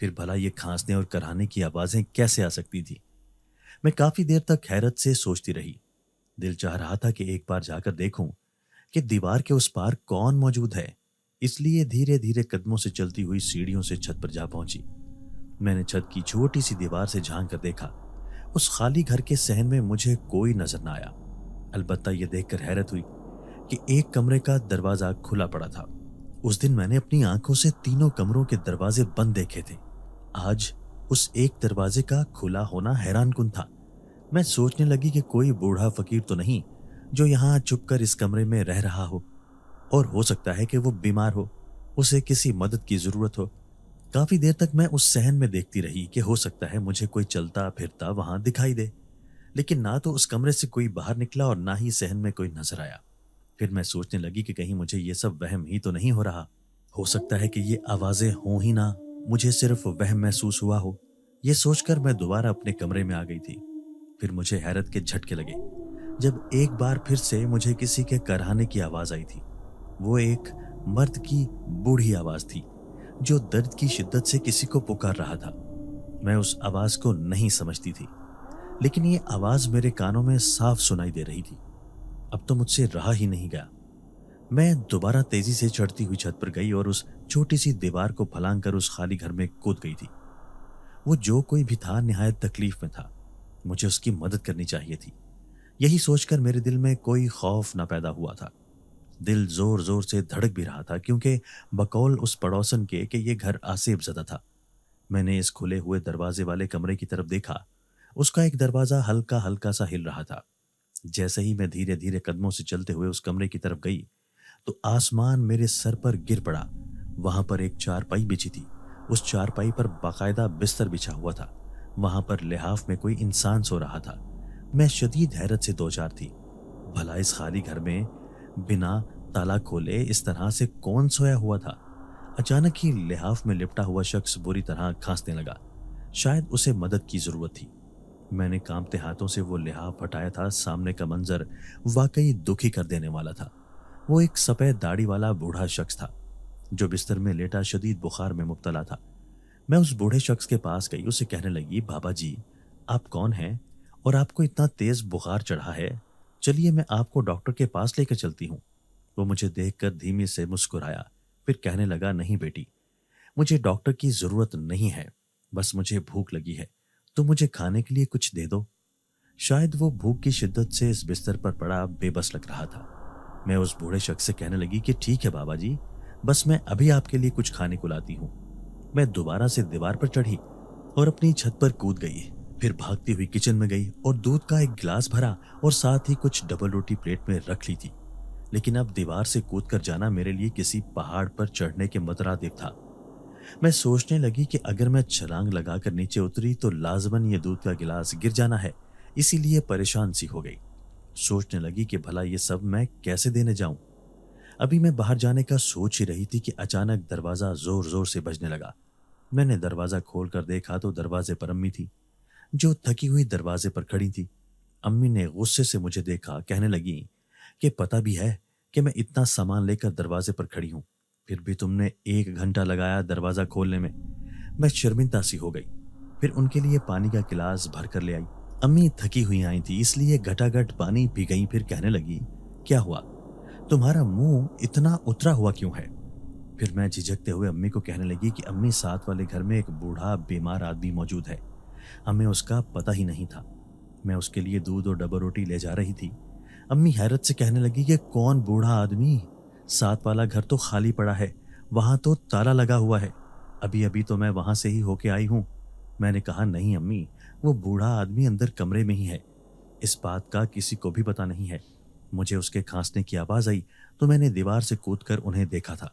پھر بھلا یہ کھانسنے اور کرہانے کی آوازیں کیسے آ سکتی تھی؟ میں کافی دیر تک حیرت سے سوچتی رہی۔ دل چاہ رہا تھا کہ ایک بار جا کر دیکھوں کہ دیوار کے اس پار کون موجود ہے، اس لیے دھیرے دھیرے قدموں سے چلتی ہوئی سیڑھیوں سے چھت پر جا پہنچی۔ میں نے چھت کی چھوٹی سی دیوار سے جھانک کر دیکھا۔ اس خالی گھر کے صحن میں مجھے کوئی نظر نہ آیا، البتہ یہ دیکھ کر حیرت ہوئی کہ ایک کمرے کا دروازہ کھلا پڑا تھا۔ اس دن میں نے اپنی آنکھوں سے تینوں کمروں کے دروازے بند دیکھے تھے، آج اس ایک دروازے کا کھلا ہونا حیران کن تھا۔ میں سوچنے لگی کہ کوئی بوڑھا فقیر تو نہیں جو یہاں چھپ کر اس کمرے میں رہ رہا ہو، اور ہو سکتا ہے کہ وہ بیمار ہو، اسے کسی مدد کی ضرورت ہو۔ کافی دیر تک میں اس صحن میں دیکھتی رہی کہ ہو سکتا ہے مجھے کوئی چلتا پھرتا وہاں دکھائی دے، لیکن نہ تو اس کمرے سے کوئی باہر نکلا اور نہ ہی صحن میں کوئی نظر آیا۔ پھر میں سوچنے لگی کہ کہیں مجھے یہ سب وہم ہی تو نہیں ہو رہا، ہو سکتا ہے کہ یہ آوازیں ہوں ہی نہ، مجھے صرف وہم محسوس ہوا ہو۔ یہ سوچ کر میں دوبارہ اپنے کمرے میں آ گئی تھی۔ پھر مجھے حیرت کے جھٹکے لگے جب ایک بار پھر سے مجھے کسی کے کرہانے کی آواز آئی تھی۔ وہ ایک مرد کی بوڑھی آواز تھی جو درد کی شدت سے کسی کو پکار رہا تھا۔ میں اس آواز کو نہیں سمجھتی تھی، لیکن یہ آواز میرے کانوں میں صاف سنائی دے رہی تھی۔ اب تو مجھ سے رہا ہی نہیں گیا۔ میں دوبارہ تیزی سے چڑھتی ہوئی چھت پر گئی اور اس چھوٹی سی دیوار کو پھلانگ کر اس خالی گھر میں کود گئی تھی۔ وہ جو کوئی بھی تھا نہایت تکلیف میں تھا، مجھے اس کی مدد کرنی چاہیے تھی۔ یہی سوچ کر میرے دل میں کوئی خوف نہ پیدا ہوا تھا۔ دل زور زور سے دھڑک بھی رہا تھا، کیونکہ بقول اس پڑوسن کے کہ یہ گھر آسیب زدہ تھا۔ میں نے اس کھلے ہوئے دروازے والے کمرے کی طرف دیکھا۔ اس کا ایک دروازہ ہلکا ہلکا سا ہل رہا تھا۔ جیسے ہی میں دھیرے دھیرے قدموں سے چلتے ہوئے اس کمرے کی طرف گئی تو آسمان میرے سر پر گر پڑا۔ وہاں پر ایک چارپائی بچھی تھی۔ اس چارپائی پر باقاعدہ بستر بچھا ہوا تھا۔ وہاں پر لحاف میں کوئی انسان سو رہا تھا۔ میں شدید حیرت سے دوچار تھی۔ بھلا اس خالی گھر میں بنا تالا کھولے اس طرح سے کون سویا ہوا تھا؟ اچانک ہی لحاف میں لپٹا ہوا شخص بری طرح کھانسنے لگا۔ شاید اسے مدد کی ضرورت تھی۔ میں نے کانپتے ہاتھوں سے وہ لحاف ہٹایا تھا۔ سامنے کا منظر واقعی دکھی کر دینے والا تھا۔ وہ ایک سفید داڑھی والا بوڑھا شخص تھا جو بستر میں لیٹا شدید بخار میں مبتلا تھا۔ میں اس بوڑھے شخص کے پاس گئی، اسے کہنے لگی، بابا جی، آپ کون ہیں اور آپ کو اتنا تیز بخار چڑھا ہے؟ چلیے میں آپ کو ڈاکٹر کے پاس لے کر چلتی ہوں۔ وہ مجھے دیکھ کر دھیمی سے مسکرایا، پھر کہنے لگا، نہیں بیٹی، مجھے ڈاکٹر کی ضرورت نہیں ہے، بس مجھے بھوک لگی ہے تو مجھے کھانے کے لیے کچھ دے دو۔ شاید وہ بھوک کی شدت سے اس بستر پر پڑا بے بس لگ رہا تھا۔ میں اس بوڑھے شخص سے کہنے لگی کہ ٹھیک ہے بابا جی، بس میں ابھی آپ کے لیے کچھ کھانے کو لاتی ہوں۔ میں دوبارہ سے دیوار پر چڑھی اور اپنی چھت پر کود گئی۔ پھر بھاگتی ہوئی کچن میں گئی اور دودھ کا ایک گلاس بھرا اور ساتھ ہی کچھ ڈبل روٹی پلیٹ میں رکھ لی تھی۔ لیکن اب دیوار سے کود کر جانا میرے لیے کسی پہاڑ پر چڑھنے کے مترادف تھا۔ میں سوچنے لگی کہ اگر میں چھلانگ لگا کر نیچے اتری تو لازماً یہ دودھ کا گلاس گر جانا ہے، اسی لیے پریشان سی ہو گئی۔ سوچنے لگی کہ بھلا یہ سب میں کیسے دینے جاؤں۔ ابھی میں باہر جانے کا سوچ ہی رہی تھی کہ اچانک دروازہ زور زور سے بجنے لگا۔ میں نے دروازہ کھول کر دیکھا تو دروازے پر امی تھی، جو تھکی ہوئی دروازے پر کھڑی تھی۔ امی نے غصے سے مجھے دیکھا، کہنے لگی کہ پتہ بھی ہے کہ میں اتنا سامان لے کر دروازے پر کھڑی ہوں، پھر بھی تم نے 1 گھنٹہ لگایا دروازہ کھولنے میں۔ میں شرمندہ سی ہو گئی۔ پھر ان کے لیے پانی کا گلاس بھر کر لے آئی۔ امی تھکی ہوئی آئی تھی، اس لیے گھٹا گھٹ پانی پی گئی۔ پھر کہنے لگی، کیا ہوا؟ تمہارا منہ اتنا اترا ہوا کیوں ہے؟ پھر میں جھجکتے ہوئے امی کو کہنے لگی کہ امی، ساتھ والے گھر میں ایک بوڑھا بیمار آدمی موجود ہے، ہمیں اس کا پتہ ہی نہیں تھا۔ میں اس کے لیے دودھ اور ڈبل روٹی لے جا رہی تھی۔ امی حیرت سے کہنے لگی کہ کون بوڑھا آدمی؟ ساتھ والا گھر تو خالی پڑا ہے، وہاں تو تالا لگا ہوا ہے، ابھی تو میں وہاں سے ہی ہو کے آئی ہوں۔ میں نے کہا، نہیں امی، وہ بوڑھا آدمی اندر کمرے میں ہی ہے، اس بات کا کسی کو بھی پتہ نہیں ہے۔ مجھے اس کے کھانسنے کی آواز آئی تو میں نے دیوار سے کود کر انہیں دیکھا تھا۔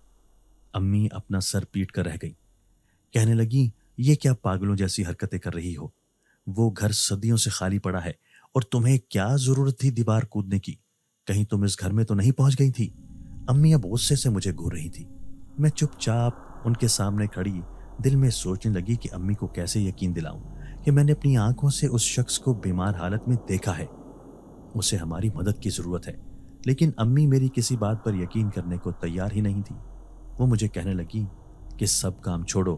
امی اپنا سر پیٹ کر رہ گئی، کہنے لگی، یہ کیا پاگلوں جیسی حرکتیں کر رہی ہو؟ وہ گھر صدیوں سے خالی پڑا ہے اور تمہیں کیا ضرورت تھی دیوار کودنے کی؟ کہیں تم اس گھر میں تو نہیں پہنچ گئی تھی؟ امی اب غصے سے مجھے گھور رہی تھی۔ میں چپ چاپ ان کے سامنے کھڑی دل میں سوچنے لگی کہ امی کو کیسے یقین دلاؤں کہ میں نے اپنی آنکھوں سے اس شخص کو بیمار حالت میں دیکھا ہے، اسے ہماری مدد کی ضرورت ہے۔ لیکن امی میری کسی بات پر یقین کرنے کو تیار ہی نہیں تھی۔ وہ مجھے کہنے لگی کہ سب کام چھوڑو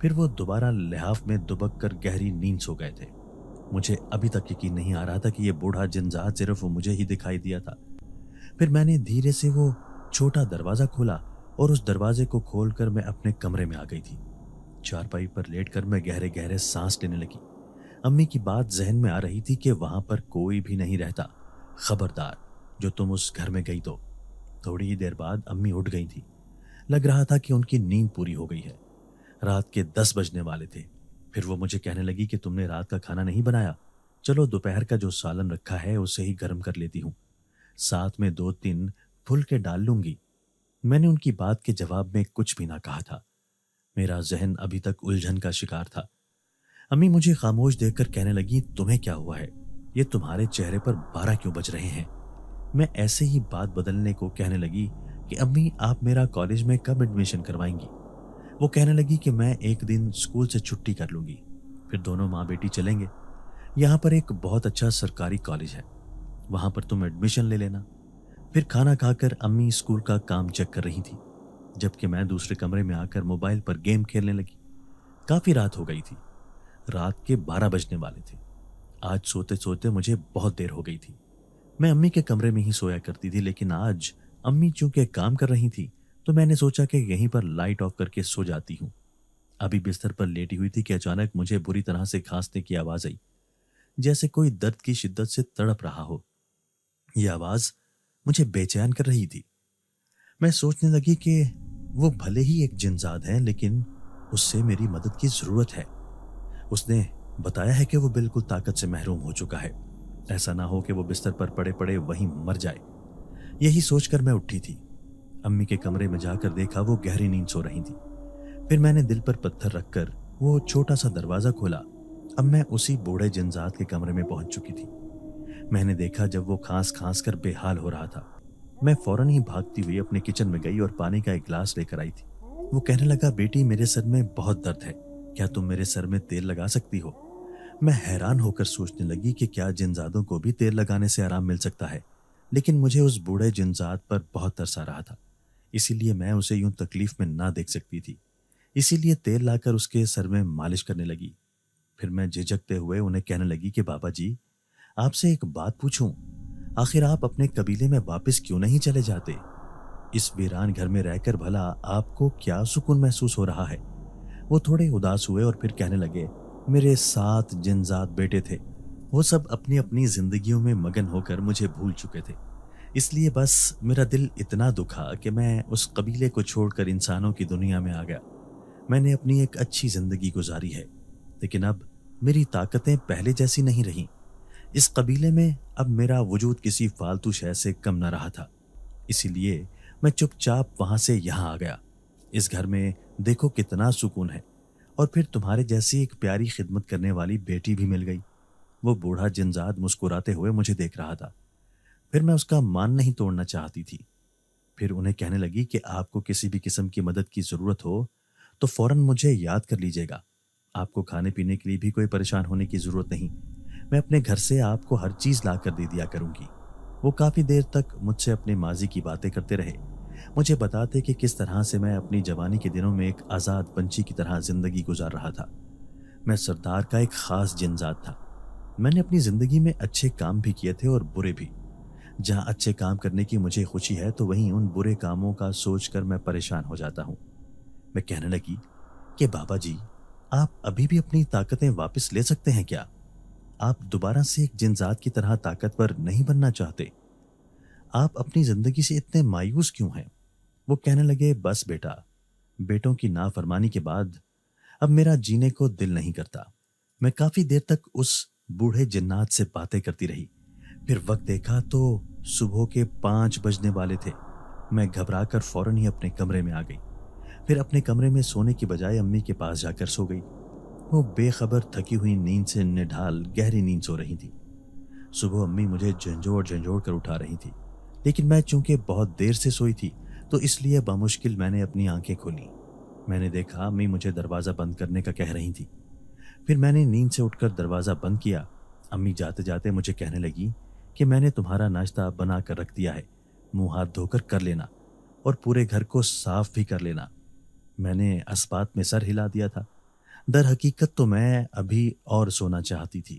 پھر وہ دوبارہ لحاف میں دبک کر گہری نیند سو گئے تھے۔ مجھے ابھی تک یقین نہیں آ رہا تھا کہ یہ بوڑھا جنزاد صرف مجھے ہی دکھائی دیا تھا۔ پھر میں نے دھیرے سے وہ چھوٹا دروازہ کھولا اور اس دروازے کو کھول کر میں اپنے کمرے میں آ گئی تھی۔ چارپائی پر لیٹ کر میں گہرے گہرے سانس لینے لگی۔ امی کی بات ذہن میں آ رہی تھی کہ وہاں پر کوئی بھی نہیں رہتا، خبردار جو تم اس گھر میں گئی تو۔ تھوڑی ہی دیر بعد امی اٹھ گئی تھی۔ لگ رہا تھا کہ ان کی نیند پوری ہو گئی ہے۔ رات کے 10 بجنے والے تھے۔ پھر وہ مجھے کہنے لگی کہ تم نے رات کا کھانا نہیں بنایا، چلو دوپہر کا جو سالن رکھا ہے اسے ہی گرم کر لیتی ہوں، ساتھ میں 2-3 پھلکے ڈال لوں گی۔ میں نے ان کی بات کے جواب میں کچھ بھی نہ کہا تھا۔ میرا ذہن ابھی تک الجھن کا شکار تھا۔ امی مجھے خاموش دیکھ کر کہنے لگی، تمہیں کیا ہوا ہے؟ یہ تمہارے چہرے پر 12 کیوں بج رہے ہیں؟ میں ایسے ہی بات بدلنے کو کہنے لگی کہ امی آپ میرا کالج میں کب ایڈمیشن کروائیں گی؟ وہ کہنے لگی کہ میں ایک دن اسکول سے چھٹی کر لوں گی، پھر دونوں ماں بیٹی چلیں گے۔ یہاں پر ایک بہت اچھا سرکاری کالج ہے، وہاں پر تم ایڈمیشن لے لینا۔ پھر کھانا کھا کر امی اسکول کا کام چیک کر رہی تھی، جبکہ میں دوسرے کمرے میں آ کر موبائل پر گیم کھیلنے لگی۔ کافی رات ہو گئی تھی، رات کے 12 بجنے والے تھے۔ آج سوتے سوتے مجھے بہت دیر ہو گئی تھی۔ میں امی کے کمرے میں ہی سویا کرتی تھی، لیکن آج امی چونکہ کام کر رہی تھی تو میں نے سوچا کہ یہیں پر لائٹ آف کر کے سو جاتی ہوں۔ ابھی بستر پر لیٹی ہوئی تھی کہ اچانک مجھے بری طرح سے کھانسنے کی آواز آئی، جیسے کوئی درد کی شدت سے تڑپ رہا ہو۔ یہ آواز مجھے بے چین کر رہی تھی۔ میں سوچنے لگی کہ وہ بھلے ہی ایک جنزاد ہے، لیکن اس سے میری مدد کی ضرورت ہے۔ اس نے بتایا ہے کہ وہ بالکل طاقت سے محروم ہو چکا ہے، ایسا نہ ہو کہ وہ بستر پر پڑے پڑے وہیں مر جائے۔ یہی سوچ کر میں اٹھی تھی۔ امی کے کمرے میں جا کر دیکھا وہ گہری نیند سو رہی تھی۔ پھر میں نے دل پر پتھر رکھ کر وہ چھوٹا سا دروازہ کھولا۔ اب میں اسی بوڑھے جنزاد کے کمرے میں پہنچ چکی تھی۔ میں نے دیکھا جب وہ کھانس کھانس کر بے حال ہو رہا تھا۔ میں فوراً ہی بھاگتی ہوئی اپنے کچن میں گئی اور پانی کا ایک گلاس لے کر آئی تھی۔ وہ کہنے لگا، بیٹی میرے سر میں بہت درد ہے، کیا تم میرے سر میں تیل لگا سکتی ہو؟ میں حیران ہو کر سوچنے لگی کہ کیا جنزادوں کو بھی تیل لگانے سے آرام مل سکتا ہے، لیکن مجھے اس بوڑھے جنزاد پر بہت ترس آ رہا تھا، اسی لیے میں اسے یوں تکلیف میں نہ دیکھ سکتی تھی، اسی لیے تیل لا کر اس کے سر میں مالش کرنے لگی۔ پھر میں جھجکتے ہوئے انہیں کہنے لگی کہ بابا جی، آپ سے ایک بات پوچھوں، آخر آپ اپنے قبیلے میں واپس کیوں نہیں چلے جاتے؟ اس ویران گھر میں رہ کر بھلا آپ کو کیا سکون محسوس ہو رہا ہے؟ وہ تھوڑے اداس ہوئے اور پھر کہنے لگے، میرے 7 جنزاد بیٹے تھے، وہ سب اپنی اپنی زندگیوں میں مگن ہو کر مجھے بھول چکے تھے، اس لیے بس میرا دل اتنا دکھا کہ میں اس قبیلے کو چھوڑ کر انسانوں کی دنیا میں آ گیا۔ میں نے اپنی ایک اچھی زندگی گزاری ہے، لیکن اب میری طاقتیں پہلے جیسی نہیں رہیں۔ اس قبیلے میں اب میرا وجود کسی فالتو شے سے کم نہ رہا تھا، اسی لیے میں چپ چاپ وہاں سے یہاں آ گیا۔ اس گھر میں دیکھو کتنا سکون ہے، اور پھر تمہارے جیسی ایک پیاری خدمت کرنے والی بیٹی بھی مل گئی۔ وہ بوڑھا جنزاد مسکراتے ہوئے مجھے دیکھ رہا تھا۔ پھر میں اس کا مان نہیں توڑنا چاہتی تھی۔ پھر انہیں کہنے لگی کہ آپ کو کسی بھی قسم کی مدد کی ضرورت ہو تو فوراً مجھے یاد کر لیجیے گا۔ آپ کو کھانے پینے کے لیے بھی کوئی پریشان ہونے کی ضرورت نہیں، میں اپنے گھر سے آپ کو ہر چیز لا کر دے دیا کروں گی۔ وہ کافی دیر تک مجھ سے اپنے ماضی کی باتیں کرتے رہے، مجھے بتاتے کہ کس طرح سے میں اپنی جوانی کے دنوں میں ایک آزاد پنچھی کی طرح زندگی گزار رہا تھا۔ میں سردار کا ایک خاص جنزاد تھا۔ میں نے اپنی زندگی میں اچھے کام بھی کیے تھے اور برے بھی۔ جہاں اچھے کام کرنے کی مجھے خوشی ہے تو وہیں ان برے کاموں کا سوچ کر میں پریشان ہو جاتا ہوں۔ میں کہنے لگی کہ بابا جی، آپ ابھی بھی اپنی طاقتیں واپس لے سکتے ہیں کیا؟ آپ دوبارہ سے ایک جنزاد کی طرح طاقتور نہیں بننا چاہتے؟ آپ اپنی زندگی سے اتنے مایوس کیوں ہیں؟ وہ کہنے لگے، بس بیٹا، بیٹوں کی نافرمانی کے بعد اب میرا جینے کو دل نہیں کرتا۔ میں کافی دیر تک اس بوڑھے جنات سے باتیں کرتی رہی۔ پھر وقت دیکھا تو صبح کے 5 بجنے والے تھے۔ میں گھبرا کر فوراً ہی اپنے کمرے میں آ گئی۔ پھر اپنے کمرے میں سونے کی بجائے امی کے پاس جا کر سو گئی۔ وہ بے خبر تھکی ہوئی نیند سے نڈھال گہری نیند سو رہی تھی۔ صبح امی مجھے جھنجھوڑ جھنجھوڑ کر اٹھا رہی تھی، لیکن میں چونکہ بہت دیر سے سوئی تھی تو اس لیے بامشکل میں نے اپنی آنکھیں کھولیں۔ میں نے دیکھا امی مجھے دروازہ بند کرنے کا کہہ رہی تھی۔ پھر میں نے نیند سے اٹھ کر دروازہ بند کیا۔ امی جاتے جاتے مجھے کہنے لگی کہ میں نے تمہارا ناشتہ بنا کر رکھ دیا ہے، منہ ہاتھ دھو کر لینا اور پورے گھر کو صاف بھی کر لینا۔ میں نے اسبات میں سر ہلا دیا تھا۔ در حقیقت تو میں ابھی اور سونا چاہتی تھی۔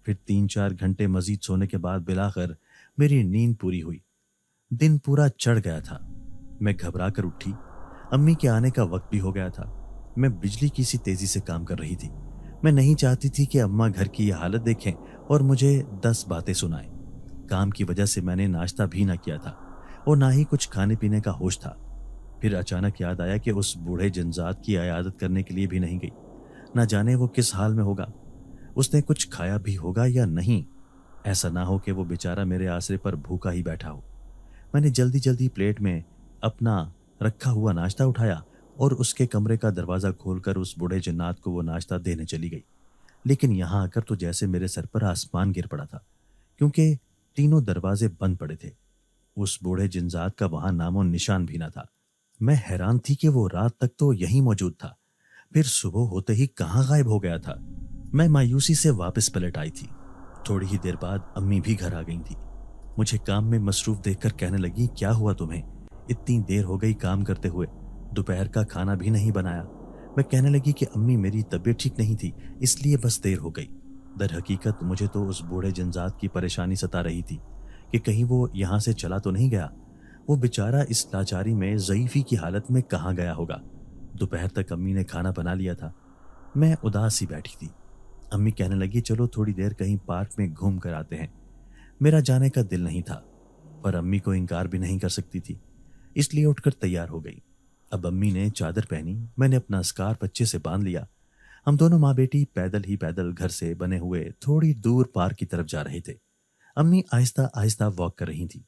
پھر 3-4 گھنٹے مزید سونے کے بعد بالآخر میری نیند پوری ہوئی۔ دن پورا چڑھ گیا تھا۔ میں گھبرا کر اٹھی۔ امی کے آنے کا وقت بھی ہو گیا تھا۔ میں بجلی کی سی تیزی سے کام کر رہی تھی۔ میں نہیں چاہتی تھی کہ اماں گھر کی یہ حالت دیکھیں اور مجھے 10 باتیں سنائیں۔ کام کی وجہ سے میں نے ناشتہ بھی نہ کیا تھا اور نہ ہی کچھ کھانے پینے کا ہوش تھا۔ پھر اچانک یاد آیا کہ اس بوڑھے جنزاد کی عیادت کرنے کے لیے بھی نہیں گئی۔ نہ جانے وہ کس حال میں ہوگا، اس نے کچھ کھایا بھی ہوگا یا نہیں۔ ایسا نہ ہو کہ وہ بیچارہ میرے آسرے پر بھوکا ہی بیٹھا ہو۔ میں نے جلدی جلدی پلیٹ میں اپنا رکھا ہوا ناشتہ اٹھایا اور اس کے کمرے کا دروازہ کھول کر اس بوڑھے جنات کو وہ ناشتہ دینے چلی گئی۔ لیکن یہاں آ کر تو جیسے میرے سر پر آسمان گر پڑا تھا، کیونکہ تینوں دروازے بند پڑے تھے۔ اس بوڑھے جنزاد کا وہاں نام و نشان بھی نہ تھا۔ میں حیران تھی کہ وہ رات تک تو یہیں موجود تھا، پھر صبح ہوتے ہی کہاں غائب ہو گیا تھا۔ میں مایوسی سے واپس پلٹ آئی تھی۔ تھوڑی ہی دیر بعد امی بھی گھر آ گئی تھی۔ مجھے کام میں مصروف دیکھ کر کہنے لگی، کیا ہوا تمہیں؟ اتنی دیر ہو گئی کام کرتے ہوئے، دوپہر کا کھانا بھی نہیں بنایا۔ میں کہنے لگی کہ امی میری طبیعت ٹھیک نہیں تھی، اس لیے بس دیر ہو گئی۔ در حقیقت مجھے تو اس بوڑھے جنزاد کی پریشانی ستا رہی تھی کہ کہیں وہ یہاں سے چلا تو نہیں گیا۔ وہ بیچارہ اس لاچاری میں ضعیفی کی حالت میں کہاں گیا ہوگا۔ دوپہر تک امی نے کھانا بنا لیا تھا۔ میں اداس سی بیٹھی تھی۔ امی کہنے لگی، چلو تھوڑی دیر کہیں پارک میں گھوم کر آتے ہیں۔ میرا جانے کا دل نہیں تھا، پر امی کو انکار بھی نہیں کر سکتی تھی، اس لیے اٹھ کر تیار ہو گئی۔ اب امی نے چادر پہنی، میں نے اپنا اسکارف اچھے سے باندھ لیا۔ ہم دونوں ماں بیٹی پیدل گھر سے بنے ہوئے تھوڑی دور پارک کی طرف جا رہے تھے۔ امی آہستہ آہستہ واک کر رہی تھی،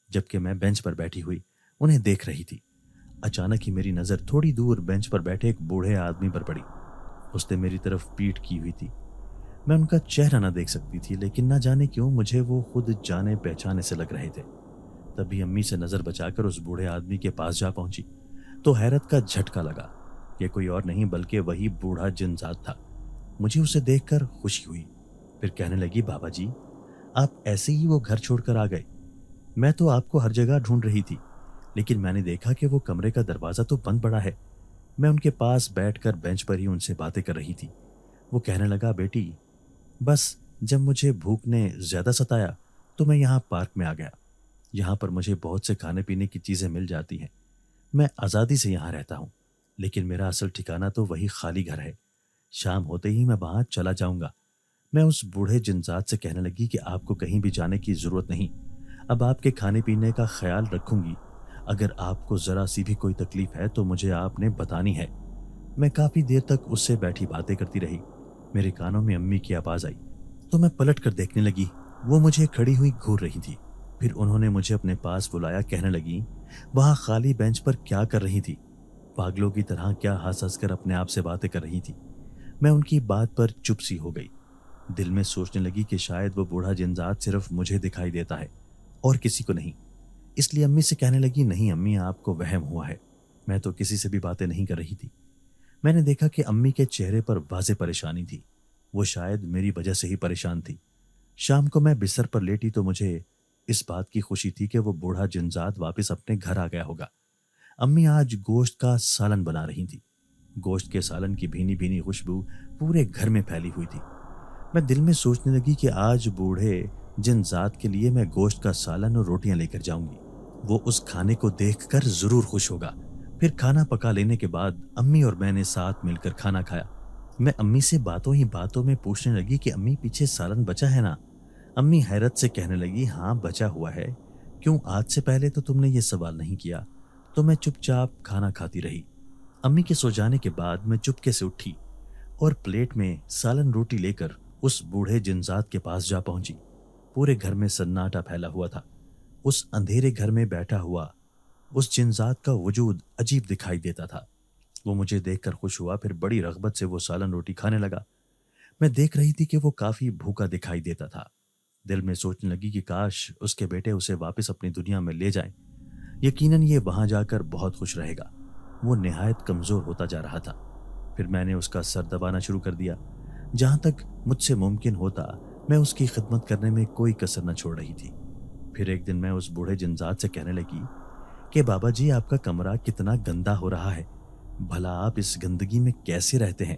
جبکہ میں بینچ پر بیٹھی ہوئی انہیں دیکھ رہی تھی۔ اچانک ہی میری نظر تھوڑی دور بینچ پر بیٹھے ایک بوڑھے آدمی پر پڑی۔ اس نے میری طرف پیٹھ کی ہوئی تھی۔ میں ان کا چہرہ نہ دیکھ سکتی تھی، لیکن نہ جانے کیوں مجھے وہ خود جانے پہچانے سے لگ رہے تھے۔ تبھی امی سے نظر بچا کر اس بوڑھے آدمی کے پاس جا پہنچی تو حیرت کا جھٹکا لگا۔ یہ کوئی اور نہیں بلکہ وہی بوڑھا جنزاد تھا۔ مجھے اسے دیکھ کر خوشی ہوئی۔ پھر کہنے لگی، بابا جی آپ ایسے ہی وہ گھر چھوڑ کر آ گئے؟ میں تو آپ کو ہر جگہ ڈھونڈ رہی تھی، لیکن میں نے دیکھا کہ وہ کمرے کا دروازہ تو بند پڑا ہے۔ میں ان کے پاس بیٹھ کر بینچ پر ہی ان سے باتیں کر رہی تھی۔ وہ کہنے لگا، بیٹی بس جب مجھے بھوک نے زیادہ ستایا تو میں یہاں پارک میں آ گیا۔ یہاں پر مجھے بہت سے کھانے پینے کی چیزیں مل جاتی ہیں۔ میں آزادی سے یہاں رہتا ہوں، لیکن میرا اصل ٹھکانہ تو وہی خالی گھر ہے۔ شام ہوتے ہی میں وہاں چلا جاؤں گا۔ میں اس بوڑھے جنزاد سے کہنے لگی کہ آپ کو کہیں بھی جانے کی ضرورت نہیں، اب آپ کے کھانے پینے کا خیال رکھوں گی۔ اگر آپ کو ذرا سی بھی کوئی تکلیف ہے تو مجھے آپ نے بتانی ہے۔ میں کافی دیر تک اس سے بیٹھی باتیں کرتی رہی۔ میرے کانوں میں امی کی آواز آئی تو میں پلٹ کر دیکھنے لگی۔ وہ مجھے کھڑی ہوئی گھور رہی تھی۔ پھر انہوں نے مجھے اپنے پاس بلایا، کہنے لگی، وہاں خالی بینچ پر کیا کر رہی تھی؟ پاگلوں کی طرح کیا ہنس ہنس کر اپنے آپ سے باتیں کر رہی تھی؟ میں ان کی بات پر چپ سی ہو گئی۔ دل میں سوچنے لگی کہ شاید وہ بوڑھا جنزاد صرف مجھے دکھائی دیتا ہے اور کسی کو نہیں۔ اس لیے امی سے کہنے لگی، نہیں امی آپ کو وہم ہوا ہے، میں تو کسی سے بھی باتیں نہیں کر رہی تھی۔ میں نے دیکھا کہ امی کے چہرے پر واضح پریشانی تھی۔ وہ شاید میری وجہ سے ہی پریشان تھی۔ شام کو میں بستر پر لیٹی تو مجھے اس بات کی خوشی تھی کہ وہ بوڑھا جنزاد واپس اپنے گھر آ گیا ہوگا۔ امی آج گوشت کا سالن بنا رہی تھی۔ گوشت کے سالن کی بھینی بھینی خوشبو پورے گھر میں پھیلی ہوئی تھی۔ میں دل میں سوچنے لگی کہ آج بوڑھے جنزاد کے لیے میں گوشت کا سالن اور روٹیاں لے کر جاؤں گی۔ وہ اس کھانے کو دیکھ کر ضرور خوش ہوگا۔ پھر کھانا پکا لینے کے بعد امی اور میں نے ساتھ مل کر کھانا کھایا۔ میں امی سے باتوں ہی باتوں میں پوچھنے لگی کہ امی پیچھے سالن بچا ہے نا؟ امی حیرت سے کہنے لگی، ہاں بچا ہوا ہے۔ کیوں آج سے پہلے تو تم نے یہ سوال نہیں کیا؟ تو میں چپ چاپ کھانا کھاتی رہی۔ امی کے سو جانے کے بعد میں چپکے سے اٹھی اور پلیٹ میں سالن روٹی لے کر اس بوڑھے جنزاد کے پاس جا پہنچی۔ پورے گھر میں سناٹا پھیلا ہوا تھا۔ اس اندھیرے گھر میں بیٹھا ہوا اس جنزاد کا وجود عجیب دکھائی دیتا تھا۔ وہ مجھے دیکھ کر خوش ہوا، پھر بڑی رغبت سے وہ سالن روٹی کھانے لگا۔ میں دیکھ رہی تھی کہ وہ کافی بھوکا دکھائی دیتا تھا۔ دل میں سوچنے لگی کہ کاش اس کے بیٹے اسے واپس اپنی دنیا میں لے جائیں۔ یقیناً یہ وہاں جا کر بہت خوش رہے گا۔ وہ نہایت کمزور ہوتا جا رہا تھا۔ پھر میں نے اس کا سر دبانا شروع کر دیا۔ جہاں تک مجھ سے ممکن ہوتا میں اس کی خدمت کرنے میں کوئی کسر نہ چھوڑ رہی تھی۔ پھر ایک دن میں اس بوڑھے جنزاد سے کہنے لگی کہ بابا جی آپ کا کمرہ کتنا گندا ہو رہا ہے، بھلا آپ اس گندگی میں کیسے رہتے ہیں؟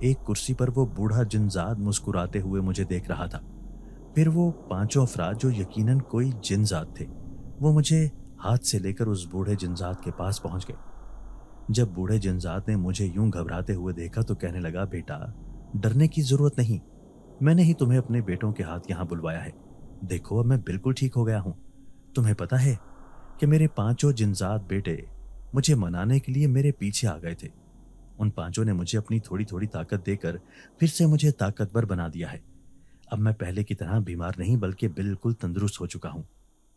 ایک کرسی پر وہ بوڑھا جنزاد مسکراتے ہوئے مجھے دیکھ رہا تھا۔ پھر وہ پانچوں افراد جو یقیناً کوئی جنزاد تھے، وہ مجھے ہاتھ سے لے کر اس بوڑھے جنزاد کے پاس پہنچ گئے۔ جب بوڑھے جنزاد نے مجھے یوں گھبراتے ہوئے دیکھا تو کہنے لگا، بیٹا ڈرنے کی ضرورت نہیں، میں نے ہی تمہیں اپنے بیٹوں کے ہاتھ یہاں بلوایا ہے۔ دیکھو اب میں بالکل ٹھیک ہو گیا ہوں۔ تمہیں پتا ہے کہ میرے پانچوں جنزاد بیٹے مجھے منانے کے لیے میرے پیچھے آ گئے تھے۔ ان پانچوں نے مجھے اپنی تھوڑی تھوڑی طاقت دے کر پھر سے مجھے طاقتور بنا دیا ہے۔ اب میں پہلے کی طرح بیمار نہیں بلکہ بالکل تندرست ہو چکا ہوں۔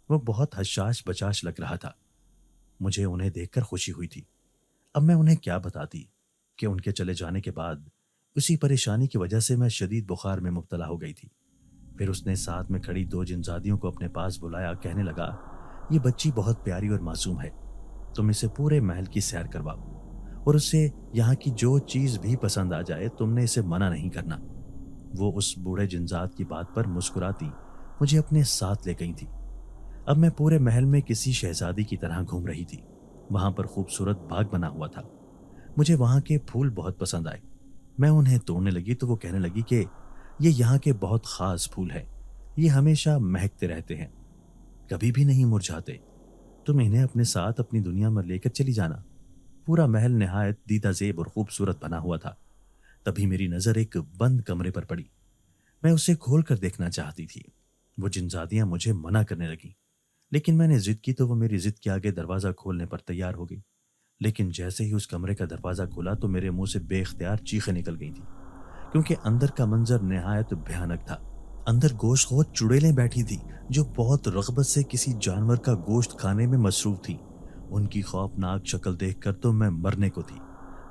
وہ بہت حشاش بچاش لگ رہا تھا۔ مجھے انہیں دیکھ کر خوشی ہوئی تھی۔ اب میں انہیں کیا بتاتی کہ ان کے چلے جانے کے بعد اسی پریشانی کی وجہ سے میں شدید بخار میں مبتلا ہو گئی تھی۔ پھر اس نے ساتھ میں کھڑی دو جنزادیوں کو اپنے پاس بلایا، کہنے لگا، یہ بچی بہت پیاری اور معصوم ہے، تم اسے پورے محل کی سیر کرواؤ اور اسے یہاں کی جو چیز بھی پسند آ جائے تم نے اسے منع نہیں کرنا۔ وہ اس بوڑھے جنزاد کی بات پر مسکراتی مجھے اپنے ساتھ لے گئی تھی۔ اب میں پورے محل میں کسی شہزادی کی طرح گھوم رہی تھی۔ وہاں پر خوبصورت باغ بنا ہوا تھا۔ مجھے وہاں کے پھول بہت پسند آئے۔ میں انہیں توڑنے لگی تو وہ کہنے لگی کہ یہ یہاں کے بہت خاص پھول ہیں، یہ ہمیشہ مہکتے رہتے ہیں، کبھی بھی نہیں مرجھاتے، تم انہیں اپنے ساتھ اپنی دنیا میں لے کر چلی جانا۔ پورا محل نہایت دیدہ زیب اور خوبصورت بنا ہوا تھا۔ تبھی میری نظر ایک بند کمرے پر پڑی۔ میں اسے کھول کر دیکھنا چاہتی تھی۔ وہ جنزادیاں مجھے منع کرنے لگیں، لیکن میں نے ضد کی تو وہ میری ضد کے آگے دروازہ کھولنے پر تیار ہو گئی۔ لیکن جیسے ہی اس کمرے کا دروازہ کھلا تو میرے منہ سے بے اختیار چیخیں نکل گئی تھیں، کیونکہ اندر کا منظر نہایت بھیانک تھا۔ اندر گوشت خور چڑیلیں بیٹھی تھی جو بہت رغبت سے کسی جانور کا گوشت کھانے میں مصروف تھی۔ ان کی خوفناک شکل دیکھ کر تو میں مرنے کو تھی۔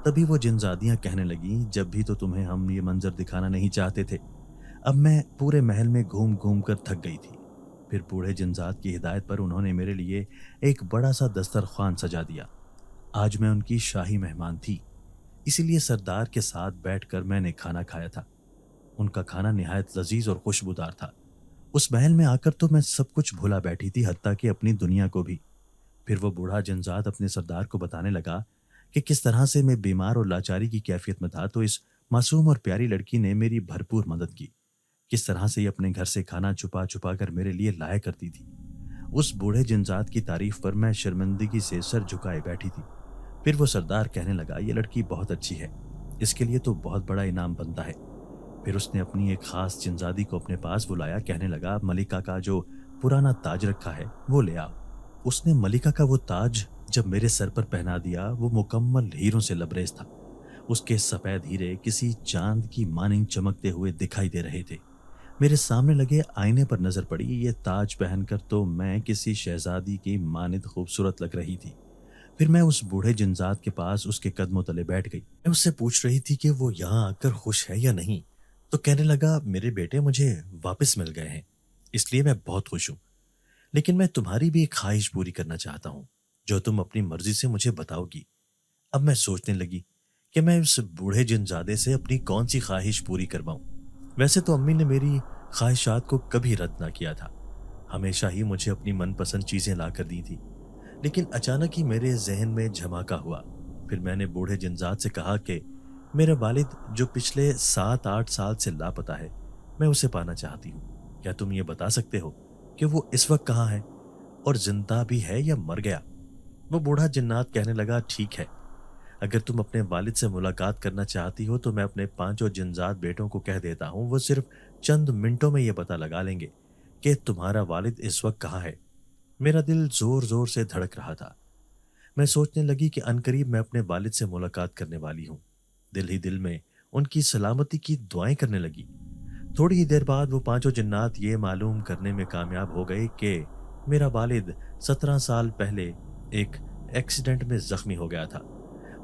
تبھی وہ جنزادیاں کہنے لگیں، جب بھی تو تمہیں ہم یہ منظر دکھانا نہیں چاہتے تھے۔ اب میں پورے محل میں گھوم گھوم کر تھک گئی تھی۔ پھر بوڑھے جنزاد کی ہدایت پر انہوں نے میرے لیے ایک بڑا سا دسترخوان سجا دیا۔ آج میں ان کی شاہی مہمان تھی، اسی لیے سردار کے ساتھ بیٹھ کر میں نے کھانا کھایا تھا۔ ان کا کھانا نہایت لذیذ اور خوشبودار تھا۔ اس محل میں آ کر تو میں سب کچھ بھولا بیٹھی تھی، حتیٰ کہ اپنی دنیا کو بھی۔ پھر وہ بوڑھا جنزاد اپنے سردار کو بتانے لگا کہ کس طرح سے میں بیمار اور لاچاری کی کیفیت میں تھا، تو اس معصوم اور پیاری لڑکی نے میری بھرپور مدد کی۔ کس طرح سے یہ اپنے گھر سے کھانا چھپا چھپا کر میرے لیے لایا کرتی تھی۔ اس بوڑھے جنزاد کی تعریف پر میں شرمندگی سے سر جھکائے بیٹھی تھی۔ پھر وہ سردار کہنے لگا، یہ لڑکی بہت اچھی ہے، اس کے لیے تو بہت بڑا انعام بنتا ہے۔ پھر اس نے اپنی ایک خاص جنزادی کو اپنے پاس بلایا، کہنے لگا، ملکہ کا جو پرانا تاج رکھا ہے وہ لے آؤ۔ اس نے ملکہ کا وہ تاج جب میرے سر پر پہنا دیا، وہ مکمل ہیروں سے لبریز تھا۔ اس کے سفید ہیرے کسی چاند کی مانند چمکتے ہوئے دکھائی دے رہے تھے۔ میرے سامنے لگے آئینے پر نظر پڑی، یہ تاج پہن کر تو میں کسی شہزادی کی مانند خوبصورت لگ رہی تھی۔ پھر میں اس بوڑھے جنزاد کے پاس اس کے قدموں تلے بیٹھ گئی۔ میں اس سے پوچھ رہی تھی کہ وہ یہاں آ کر خوش ہے یا نہیں، تو کہنے لگا، میرے بیٹے مجھے واپس مل گئے ہیں، اس لیے میں بہت خوش ہوں، لیکن میں تمہاری بھی ایک خواہش پوری کرنا چاہتا ہوں جو تم اپنی مرضی سے مجھے بتاؤ گی۔ اب میں سوچنے لگی کہ میں اس بوڑھے جنزادے سے اپنی کون سی خواہش پوری کرواؤں۔ ویسے تو امی نے میری خواہشات کو کبھی رد نہ کیا تھا، ہمیشہ ہی مجھے اپنی من پسند چیزیں لا کر دی تھی، لیکن اچانک ہی میرے ذہن میں جھماکا ہوا۔ پھر میں نے بوڑھے جنزاد سے کہا کہ میرا والد جو پچھلے 7-8 سال سے لاپتہ ہے، میں اسے پانا چاہتی ہوں۔ کیا تم یہ بتا سکتے ہو کہ وہ اس وقت کہاں ہے اور زندہ بھی ہے یا مر گیا؟ وہ بوڑھا جنات کہنے لگا، ٹھیک ہے، اگر تم اپنے والد سے ملاقات کرنا چاہتی ہو تو میں اپنے پانچوں جنزاد بیٹوں کو کہہ دیتا ہوں، وہ صرف چند منٹوں میں یہ پتہ لگا لیں گے کہ تمہارا والد اس وقت کہاں ہے۔ میرا دل زور زور سے دھڑک رہا تھا۔ میں سوچنے لگی کہ عنقریب میں اپنے والد سے ملاقات کرنے والی ہوں۔ دل ہی دل میں ان کی سلامتی کی دعائیں کرنے لگی۔ تھوڑی ہی دیر بعد وہ پانچوں جنات یہ معلوم کرنے میں کامیاب ہو گئے کہ میرا والد 17 سال پہلے ایک ایکسیڈنٹ میں زخمی ہو گیا تھا۔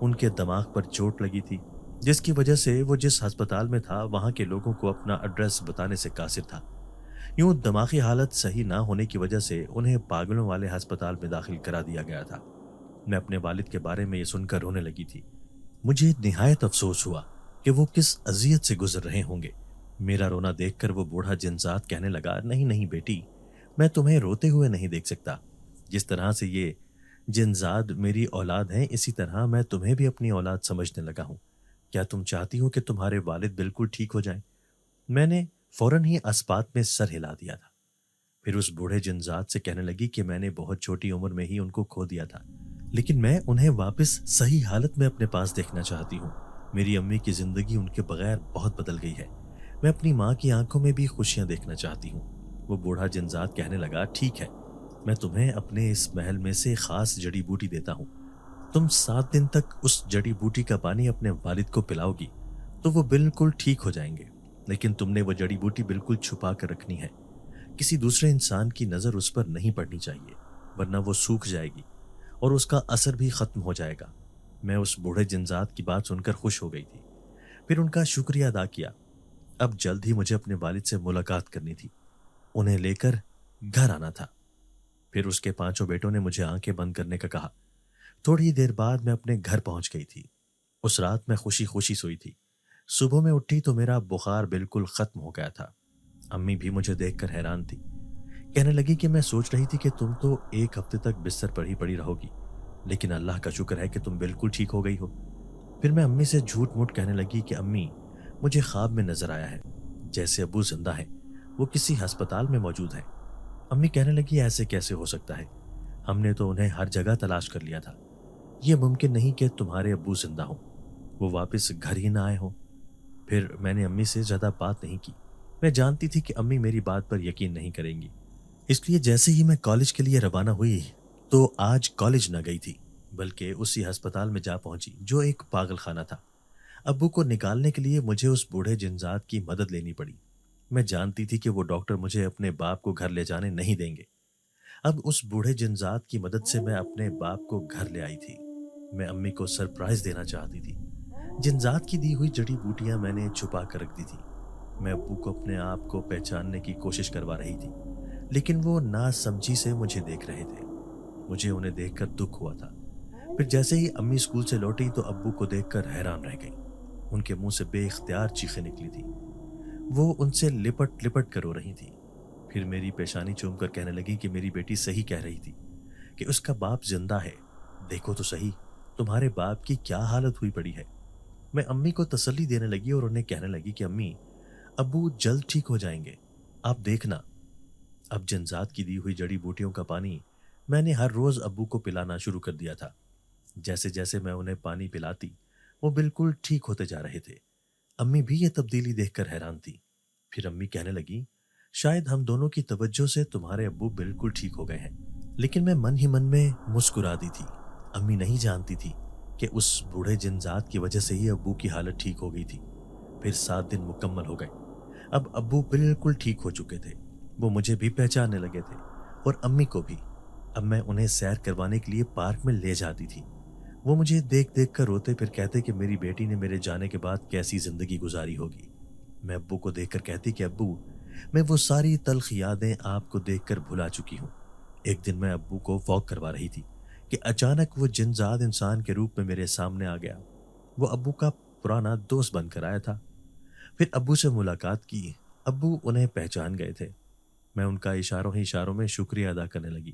ان کے دماغ پر چوٹ لگی تھی، جس کی وجہ سے وہ جس ہسپتال میں تھا وہاں کے لوگوں کو اپنا ایڈریس بتانے سے قاصر تھا۔ یوں دماغی حالت صحیح نہ ہونے کی وجہ سے انہیں پاگلوں والے ہسپتال میں داخل کرا دیا گیا تھا۔ میں اپنے والد کے بارے میں یہ سن کر رونے لگی تھی۔ مجھے نہایت افسوس ہوا کہ وہ کس اذیت سے گزر رہے ہوں گے۔ میرا رونا دیکھ کر وہ بوڑھا جنزاد کہنے لگا، نہیں نہیں بیٹی، میں تمہیں روتے ہوئے نہیں دیکھ سکتا۔ جس طرح سے یہ جنزاد میری اولاد ہیں، اسی طرح میں تمہیں بھی اپنی اولاد سمجھنے لگا ہوں۔ کیا تم چاہتی ہو کہ تمہارے والد بالکل ٹھیک ہو جائیں؟ میں نے فوراً ہی اسبات میں سر ہلا دیا تھا۔ پھر اس بوڑھے جنزاد سے کہنے لگی کہ میں نے بہت چھوٹی عمر میں ہی ان کو کھو دیا تھا، لیکن میں انہیں واپس صحیح حالت میں اپنے پاس دیکھنا چاہتی ہوں۔ میری امی کی زندگی ان کے بغیر بہت بدل گئی ہے۔ میں اپنی ماں کی آنکھوں میں بھی خوشیاں دیکھنا چاہتی ہوں۔ وہ بوڑھا جنزاد کہنے لگا، ٹھیک ہے، میں تمہیں اپنے اس محل میں سے خاص جڑی بوٹی دیتا ہوں۔ تم 7 دن تک اس جڑی بوٹی کا پانی اپنے والد کو پلاؤ گی تو وہ بالکل ٹھیک ہو جائیں گے، لیکن تم نے وہ جڑی بوٹی بالکل چھپا کر رکھنی ہے۔ کسی دوسرے انسان کی نظر اس پر نہیں پڑنی چاہیے، ورنہ وہ سوکھ جائے گی اور اس کا اثر بھی ختم ہو جائے گا۔ میں اس بوڑھے جنزاد کی بات سن کر خوش ہو گئی تھی، پھر ان کا شکریہ ادا کیا۔ اب جلد ہی مجھے اپنے والد سے ملاقات کرنی تھی، انہیں لے کر گھر آنا تھا۔ پھر اس کے 5 بیٹوں نے مجھے آنکھیں بند کرنے کا کہا۔ تھوڑی دیر بعد میں اپنے گھر پہنچ گئی تھی۔ اس رات میں خوشی خوشی سوئی تھی۔ صبح میں اٹھی تو میرا بخار بالکل ختم ہو گیا تھا۔ امی بھی مجھے دیکھ کر حیران تھی، کہنے لگی کہ میں سوچ رہی تھی کہ تم تو 1 ہفتے تک بستر پر ہی پڑی رہو گی، لیکن اللہ کا شکر ہے کہ تم بالکل ٹھیک ہو گئی ہو۔ پھر میں امی سے جھوٹ موٹ کہنے لگی کہ امی، مجھے خواب میں نظر آیا ہے جیسے ابو زندہ ہیں، وہ کسی ہسپتال میں موجود ہیں۔ امی کہنے لگی، ایسے کیسے ہو سکتا ہے؟ ہم نے تو انہیں ہر جگہ تلاش کر لیا تھا، یہ ممکن نہیں کہ تمہارے ابو زندہ ہوں، وہ واپس گھر ہی نہ آئے ہوں۔ پھر میں نے امی سے زیادہ بات نہیں کی، میں جانتی تھی کہ امی میری بات پر یقین نہیں کریں گی، اس لیے جیسے ہی میں کالج کے لیے روانہ ہوئی تو آج کالج نہ گئی تھی بلکہ اسی ہسپتال میں جا پہنچی جو ایک پاگل خانہ تھا۔ ابو کو نکالنے کے لیے مجھے اس بوڑھے جنزاد کی مدد لینی پڑی۔ میں جانتی تھی کہ وہ ڈاکٹر مجھے اپنے باپ کو گھر لے جانے نہیں دیں گے۔ اب اس بوڑھے جنزاد کی مدد سے میں اپنے باپ کو گھر لے آئی تھی۔ میں امی کو سرپرائز دینا چاہتی تھی۔ جنزاد کی دی ہوئی جڑی بوٹیاں میں نے چھپا کر رکھ دی تھی۔ میں ابو کو اپنے آپ کو پہچاننے کی کوشش کروا رہی تھی، لیکن وہ ناسمجھی سے مجھے دیکھ رہے تھے۔ مجھے انہیں دیکھ کر دکھ ہوا تھا۔ پھر جیسے ہی امی اسکول سے لوٹی تو ابو کو دیکھ کر حیران رہ گئی۔ ان کے منہ سے بے اختیار چیخیں نکلی تھی، وہ ان سے لپٹ لپٹ کر رو رہی تھی۔ پھر میری پیشانی چوم کر کہنے لگی کہ میری بیٹی صحیح کہہ رہی تھی کہ اس کا باپ زندہ ہے، دیکھو تو صحیح تمہارے باپ کی کیا حالت ہوئی پڑی ہے۔ میں امی کو تسلی دینے لگی اور انہیں کہنے لگی کہ امی، ابو جلد ٹھیک ہو جائیں گے، آپ دیکھنا۔ اب جنزاد کی دی ہوئی جڑی بوٹیوں کا پانی میں نے ہر روز ابو کو پلانا شروع کر دیا تھا۔ جیسے جیسے میں انہیں پانی پلاتی وہ بالکل ٹھیک ہوتے جا رہے تھے۔ امی بھی یہ تبدیلی دیکھ کر حیران تھی۔ پھر امی کہنے لگی، شاید ہم دونوں کی توجہ سے تمہارے ابو بالکل ٹھیک ہو گئے ہیں۔ لیکن میں من ہی من میں مسکرا دی تھی۔ امی نہیں جانتی تھی کہ اس بوڑھے جنزاد کی وجہ سے ہی ابو کی حالت ٹھیک ہو گئی تھی۔ پھر 7 دن مکمل ہو گئے۔ اب ابو بالکل ٹھیک ہو چکے تھے، وہ مجھے بھی پہچاننے لگے تھے اور امی کو بھی۔ اب میں انہیں سیر کروانے کے لیے پارک میں لے جاتی تھی۔ وہ مجھے دیکھ دیکھ کر روتے، پھر کہتے کہ میری بیٹی نے میرے جانے کے بعد کیسی زندگی گزاری ہوگی۔ میں ابو کو دیکھ کر کہتی کہ ابو، میں وہ ساری تلخ یادیں آپ کو دیکھ کر بھلا چکی ہوں۔ ایک دن میں ابو کو واک کروا رہی تھی کہ اچانک وہ جنزاد انسان کے روپ میں میرے سامنے آ گیا۔ وہ ابو کا پرانا دوست بن کر آیا تھا۔ پھر ابو سے ملاقات کی، ابو انہیں پہچان گئے تھے۔ میں ان کا اشاروں ہی اشاروں میں شکریہ ادا کرنے لگی۔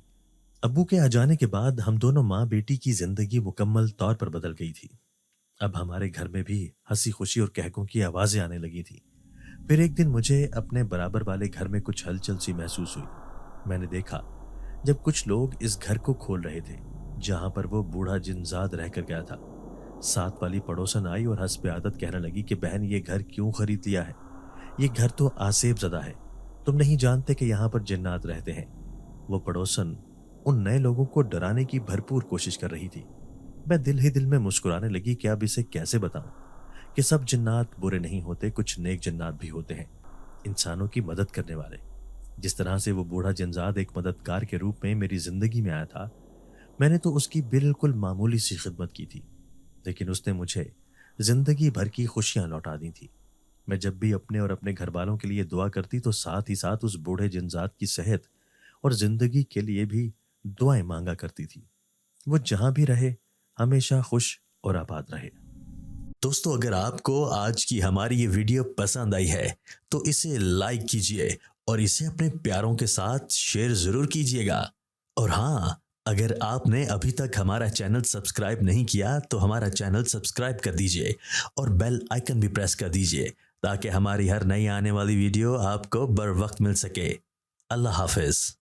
ابو کے آ جانے کے بعد ہم دونوں ماں بیٹی کی زندگی مکمل طور پر بدل گئی تھی۔ اب ہمارے گھر میں بھی ہنسی خوشی اور کہکوں کی آوازیں آنے لگی تھی۔ پھر ایک دن مجھے اپنے برابر والے گھر میں کچھ ہلچل سی محسوس ہوئی۔ میں نے دیکھا جب کچھ لوگ اس گھر کو کھول رہے تھے جہاں پر وہ بوڑھا جنزاد رہ کر گیا تھا۔ ساتھ والی پڑوسن آئی اور حسب عادت کہنے لگی کہ بہن، یہ گھر کیوں خرید لیا ہے؟ یہ گھر تو آسیب زدہ ہے، تم نہیں جانتے کہ یہاں پر جنات رہتے ہیں۔ وہ پڑوسن ان نئے لوگوں کو ڈرانے کی بھرپور کوشش کر رہی تھی۔ میں دل ہی دل میں مسکرانے لگی کہ اب اسے کیسے بتاؤں کہ سب جنات برے نہیں ہوتے، کچھ نیک جنات بھی ہوتے ہیں، انسانوں کی مدد کرنے والے۔ جس طرح سے وہ بوڑھا جنزاد ایک مددگار کے روپ میں میری زندگی میں آیا تھا، میں نے تو اس کی بالکل معمولی سی خدمت کی تھی، لیکن اس نے مجھے زندگی بھر کی خوشیاں لوٹا دی تھی۔ میں جب بھی اپنے اور اپنے گھر والوں کے لیے دعا کرتی تو ساتھ ہی ساتھ اس بوڑھے جنزاد کی صحت اور زندگی کے لیے بھی دعائیں مانگا کرتی تھی۔ وہ جہاں بھی رہے ہمیشہ خوش اور آباد رہے۔ دوستو، اگر آپ کو آج کی ہماری یہ ویڈیو پسند آئی ہے تو اسے لائک کیجئے اور اسے اپنے پیاروں کے ساتھ شیئر ضرور کیجئے گا۔ اور ہاں، اگر آپ نے ابھی تک ہمارا چینل سبسکرائب نہیں کیا تو ہمارا چینل سبسکرائب کر دیجئے اور بیل آئیکن بھی پریس کر دیجئے تاکہ ہماری ہر نئی آنے والی ویڈیو آپ کو بر وقت مل سکے۔ اللہ حافظ۔